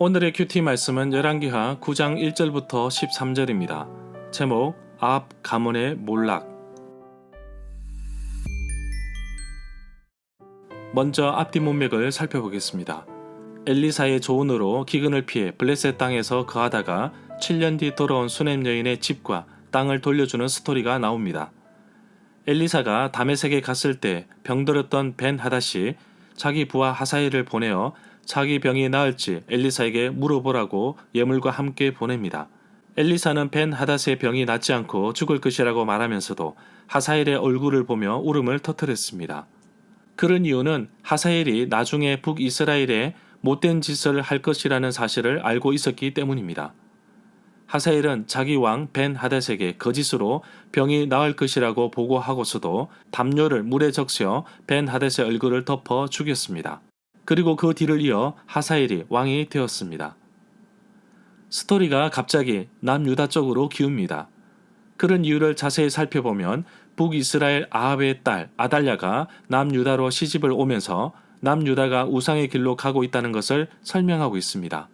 오늘의 큐티 말씀은 열왕기하 9장 1절부터 13절입니다. 제목 아합 가문의 몰락. 먼저 앞뒤 문맥을 살펴보겠습니다. 엘리사의 조언으로 기근을 피해 블레셋 땅에서 거하다가 7년 뒤 돌아온 수넴 여인의 집과 땅을 돌려주는 스토리가 나옵니다. 엘리사가 다메섹에 갔을 때 병들었던 벤 하닷이 자기 부하 하사엘을 보내어 자기 병이 나을지 엘리사에게 물어보라고 예물과 함께 보냅니다. 엘리사는 벤 하닷의 병이 낫지 않고 죽을 것이라고 말하면서도 하사엘의 얼굴을 보며 울음을 터뜨렸습니다. 그런 이유는 하사엘이 나중에 북이스라엘에 못된 짓을 할 것이라는 사실을 알고 있었기 때문입니다. 하사엘은 자기 왕 벤 하닷에게 거짓으로 병이 나을 것이라고 보고하고서도 담요를 물에 적셔 벤 하닷의 얼굴을 덮어 죽였습니다. 그리고 그 뒤를 이어 하사엘이 왕이 되었습니다. 스토리가 갑자기 남유다 쪽으로 기웁니다. 그런 이유를 자세히 살펴보면 북이스라엘 아합의 딸 아달랴가 남유다로 시집을 오면서 남유다가 우상의 길로 가고 있다는 것을 설명하고 있습니다.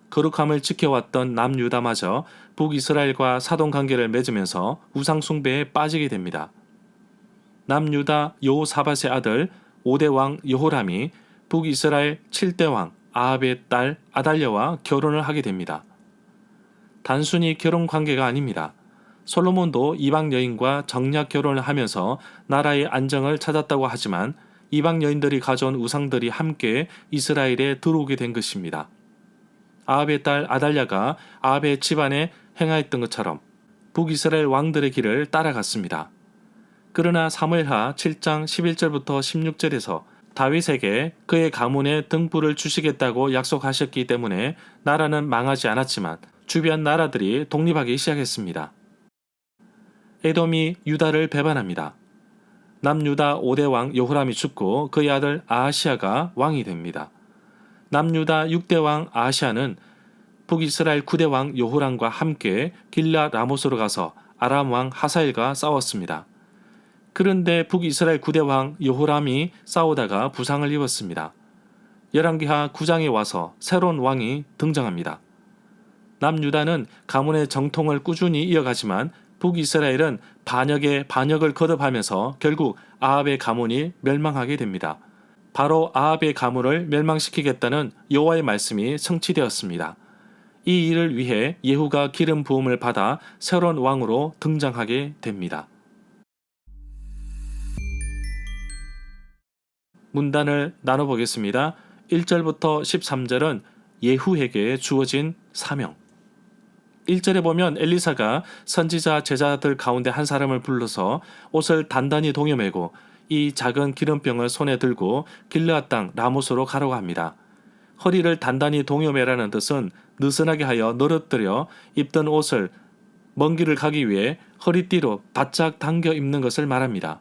거룩함을 지켜왔던 남유다마저 북이스라엘과 사돈관계를 맺으면서 우상 숭배에 빠지게 됩니다. 남유다 여호사밧의 아들 5대 왕 여호람이 북이스라엘 7대 왕 아합의 딸 아달랴와 결혼을 하게 됩니다. 단순히 결혼 관계가 아닙니다. 솔로몬도 이방 여인과 정략 결혼을 하면서 나라의 안정을 찾았다고 하지만 이방 여인들이 가져온 우상들이 함께 이스라엘에 들어오게 된 것입니다. 아합의 딸 아달랴가 아합의 집안에 행하였던 것처럼 북이스라엘 왕들의 길을 따라갔습니다. 그러나 사무엘하 7장 11절부터 16절에서 다윗에게 그의 가문에 등불을 주시겠다고 약속하셨기 때문에 나라는 망하지 않았지만 주변 나라들이 독립하기 시작했습니다. 에돔이 유다를 배반합니다. 남유다 5대 왕 여호람이 죽고 그의 아들 아하시아가 왕이 됩니다. 남유다 6대 왕 아하시아는 북이스라엘 9대 왕 여호람과 함께 길라 라못으로 가서 아람 왕 하사엘과 싸웠습니다. 그런데 북이스라엘 9대 왕 여호람이 싸우다가 부상을 입었습니다. 열왕기하 9장에 와서 새로운 왕이 등장합니다. 남유다는 가문의 정통을 꾸준히 이어가지만 북이스라엘은 반역에 반역을 거듭하면서 결국 아합의 가문이 멸망하게 됩니다. 바로 아합의 가문을 멸망시키겠다는 여호와의 말씀이 성취되었습니다. 이 일을 위해 예후가 기름 부음을 받아 새로운 왕으로 등장하게 됩니다. 문단을 나눠보겠습니다. 1절부터 13절은 예후에게 주어진 사명. 1절에 보면 엘리사가 선지자 제자들 가운데 한 사람을 불러서 옷을 단단히 동여매고 이 작은 기름병을 손에 들고 길르앗 땅 라못으로 가라고 합니다. 허리를 단단히 동여매라는 뜻은 느슨하게 하여 늘어뜨려 입던 옷을 먼 길을 가기 위해 허리띠로 바짝 당겨 입는 것을 말합니다.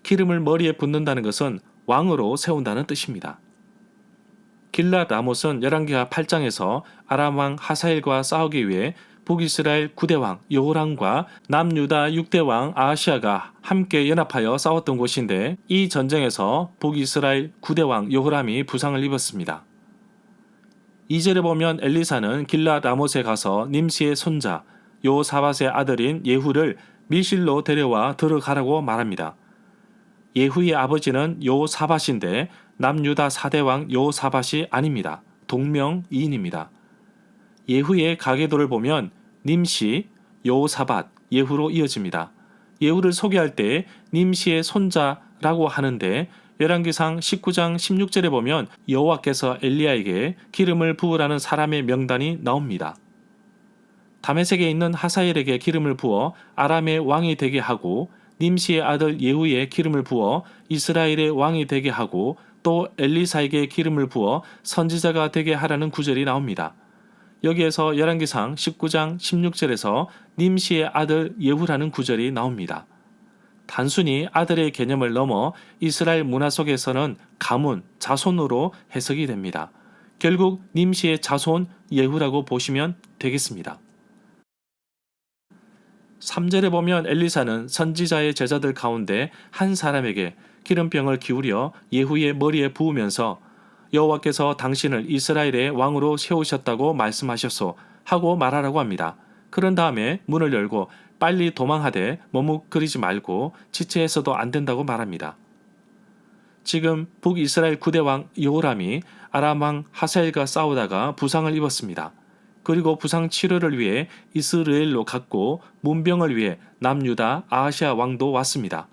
기름을 머리에 붓는다는 것은 왕으로 세운다는 뜻입니다. 길르앗 라못은 열왕기하 8장에서 아람 왕 하사엘과 싸우기 위해 북이스라엘 9대 왕 여호람과 남유다 6대 왕 아하시아가 함께 연합하여 싸웠던 곳인데 이 전쟁에서 북이스라엘 9대 왕 여호람이 부상을 입었습니다. 2절에 보면 엘리사는 길르앗 라못에 가서 님시의 손자 여호사밧의 아들인 예후를 밀실로 데려와 들어가라고 말합니다. 예후의 아버지는 여호사밧인데 남유다 4대 왕 여호사밧이 아닙니다. 동명이인입니다. 예후의 가계도를 보면 님시, 여호사밧, 예후로 이어집니다. 예후를 소개할 때 님시의 손자라고 하는데 열왕기상 19장 16절에 보면 여호와께서 엘리야에게 기름을 부으라는 사람의 명단이 나옵니다. 다메섹에 있는 하사엘에게 기름을 부어 아람의 왕이 되게 하고 님시의 아들 예후에 기름을 부어 이스라엘의 왕이 되게 하고 또 엘리사에게 기름을 부어 선지자가 되게 하라는 구절이 나옵니다. 여기에서 열왕기상 19장 16절에서 님시의 아들 예후라는 구절이 나옵니다. 단순히 아들의 개념을 넘어 이스라엘 문화 속에서는 가문, 자손으로 해석이 됩니다. 결국 님시의 자손 예후라고 보시면 되겠습니다. 3절에 보면 엘리사는 선지자의 제자들 가운데 한 사람에게 기름병을 기울여 예후의 머리에 부으면서 여호와께서 당신을 이스라엘의 왕으로 세우셨다고 말씀하셨소 하고 말하라고 합니다. 그런 다음에 문을 열고 빨리 도망하되 머뭇거리지 말고 지체해서도 안 된다고 말합니다. 지금 북이스라엘 9대 왕 여호람이 아람 왕 하사엘과 싸우다가 부상을 입었습니다. 그리고 부상 치료를 위해 이스라엘로 갔고 문병을 위해 남유다 아하시아 왕도 왔습니다.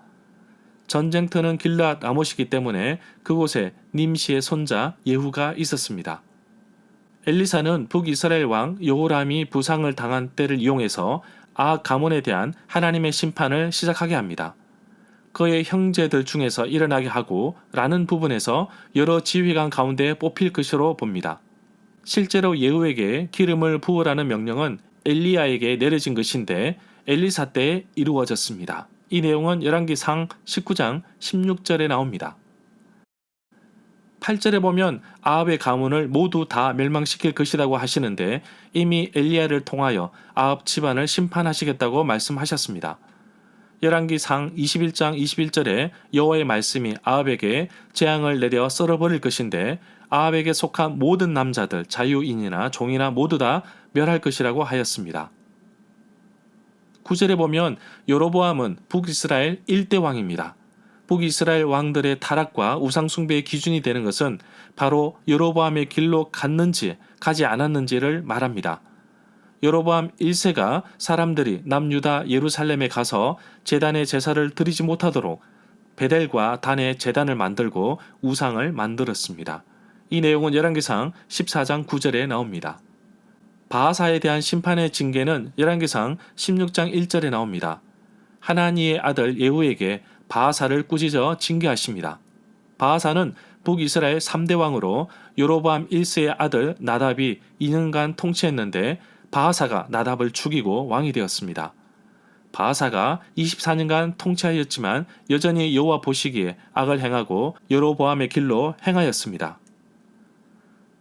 전쟁터는 길르앗 라못이기 때문에 그곳에 님시의 손자 예후가 있었습니다. 엘리사는 북이스라엘 왕 여호람이 부상을 당한 때를 이용해서 아합 가문에 대한 하나님의 심판을 시작하게 합니다. 그의 형제들 중에서 일어나게 하고 라는 부분에서 여러 지휘관 가운데 뽑힐 것으로 봅니다. 실제로 예후에게 기름을 부으라는 명령은 엘리야에게 내려진 것인데 엘리사 때에 이루어졌습니다. 이 내용은 열왕기상 19장 16절에 나옵니다. 8절에 보면 아합의 가문을 모두 다 멸망시킬 것이라고 하시는데 이미 엘리야를 통하여 아합 집안을 심판하시겠다고 말씀하셨습니다. 열왕기상 21장 21절에 여호와의 말씀이 아합에게 재앙을 내려 썰어버릴 것인데 아합에게 속한 모든 남자들 자유인이나 종이나 모두 다 멸할 것이라고 하였습니다. 9절에 보면 여로보암은 북이스라엘 1대 왕입니다. 북이스라엘 왕들의 타락과 우상숭배의 기준이 되는 것은 바로 여로보암의 길로 갔는지 가지 않았는지를 말합니다. 여로보암 1세가 사람들이 남유다 예루살렘에 가서 제단의 제사를 드리지 못하도록 베델과 단의 제단을 만들고 우상을 만들었습니다. 이 내용은 열왕기상 14장 9절에 나옵니다. 바하사에 대한 심판의 징계는 열왕기상 16장 1절에 나옵니다. 하나니의 아들 예후에게 바하사를 꾸짖어 징계하십니다. 바하사는 북이스라엘 3대 왕으로 여로보암 1세의 아들 나답이 2년간 통치했는데 바하사가 나답을 죽이고 왕이 되었습니다. 바하사가 24년간 통치하였지만 여전히 여호와 보시기에 악을 행하고 여로보암의 길로 행하였습니다.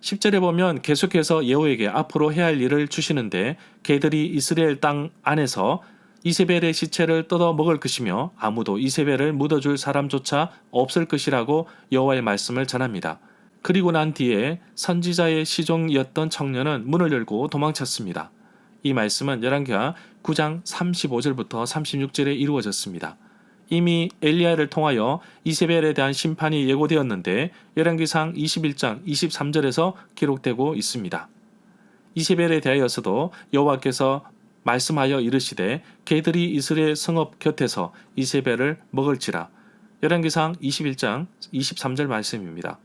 10절에 보면 계속해서 예후에게 앞으로 해야 할 일을 주시는데 개들이 이스라엘 땅 안에서 이세벨의 시체를 뜯어 먹을 것이며 아무도 이세벨을 묻어줄 사람조차 없을 것이라고 여호와의 말씀을 전합니다. 그리고 난 뒤에 선지자의 시종이었던 청년은 문을 열고 도망쳤습니다. 이 말씀은 열왕기하 9장 35절부터 36절에 이루어졌습니다. 이미 엘리야를 통하여 이세벨에 대한 심판이 예고되었는데 열왕기상 21장 23절에서 기록되고 있습니다. 이세벨에 대하여서도 여호와께서 말씀하여 이르시되 개들이 이스라엘 성읍 곁에서 이세벨을 먹을지라. 열왕기상 21장 23절 말씀입니다.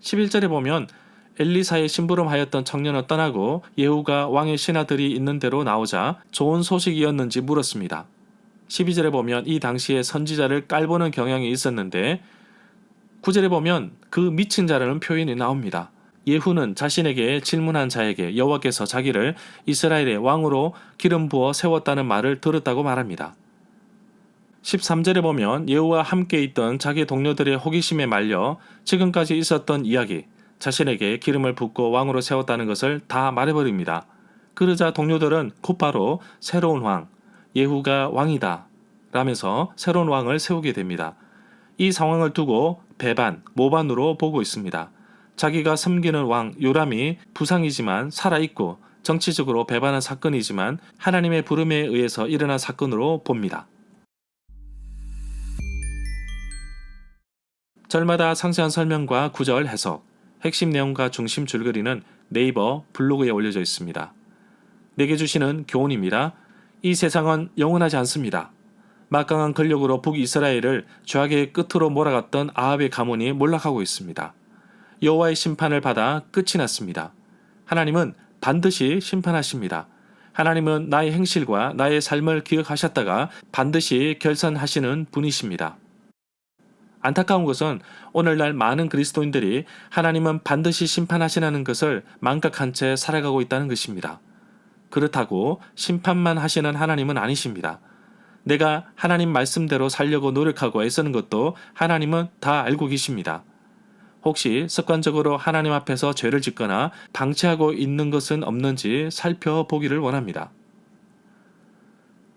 11절에 보면 엘리사의 심부름하였던 청년은 떠나고 예후가 왕의 신하들이 있는 데로 나오자 좋은 소식이었는지 물었습니다. 12절에 보면 이 당시에 선지자를 깔보는 경향이 있었는데 9절에 보면 그 미친 자라는 표현이 나옵니다. 예후는 자신에게 질문한 자에게 여호와께서 자기를 이스라엘의 왕으로 기름 부어 세웠다는 말을 들었다고 말합니다. 13절에 보면 예후와 함께 있던 자기 동료들의 호기심에 말려 지금까지 있었던 이야기, 자신에게 기름을 붓고 왕으로 세웠다는 것을 다 말해버립니다. 그러자 동료들은 곧바로 새로운 왕, 예후가 왕이다 라면서 새로운 왕을 세우게 됩니다. 이 상황을 두고 배반, 모반으로 보고 있습니다. 자기가 섬기는 왕 요람이 부상이지만 살아있고 정치적으로 배반한 사건이지만 하나님의 부름에 의해서 일어난 사건으로 봅니다. 절마다 상세한 설명과 구절 해석, 핵심 내용과 중심 줄거리는 네이버 블로그에 올려져 있습니다. 내게 주시는 교훈입니다. 이 세상은 영원하지 않습니다. 막강한 권력으로 북이스라엘을 죄악의 끝으로 몰아갔던 아합의 가문이 몰락하고 있습니다. 여호와의 심판을 받아 끝이 났습니다. 하나님은 반드시 심판하십니다. 하나님은 나의 행실과 나의 삶을 기억하셨다가 반드시 결산하시는 분이십니다. 안타까운 것은 오늘날 많은 그리스도인들이 하나님은 반드시 심판하시라는 것을 망각한 채 살아가고 있다는 것입니다. 그렇다고 심판만 하시는 하나님은 아니십니다. 내가 하나님 말씀대로 살려고 노력하고 애쓰는 것도 하나님은 다 알고 계십니다. 혹시 습관적으로 하나님 앞에서 죄를 짓거나 방치하고 있는 것은 없는지 살펴보기를 원합니다.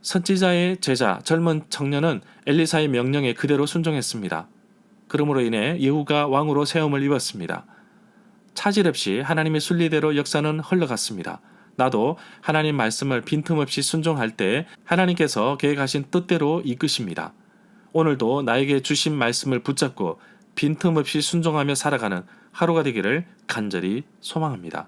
선지자의 제자 젊은 청년은 엘리사의 명령에 그대로 순종했습니다. 그러므로 인해 예후가 왕으로 세움을 입었습니다. 차질 없이 하나님의 순리대로 역사는 흘러갔습니다. 나도 하나님 말씀을 빈틈없이 순종할 때 하나님께서 계획하신 뜻대로 이끄십니다. 오늘도 나에게 주신 말씀을 붙잡고 빈틈없이 순종하며 살아가는 하루가 되기를 간절히 소망합니다.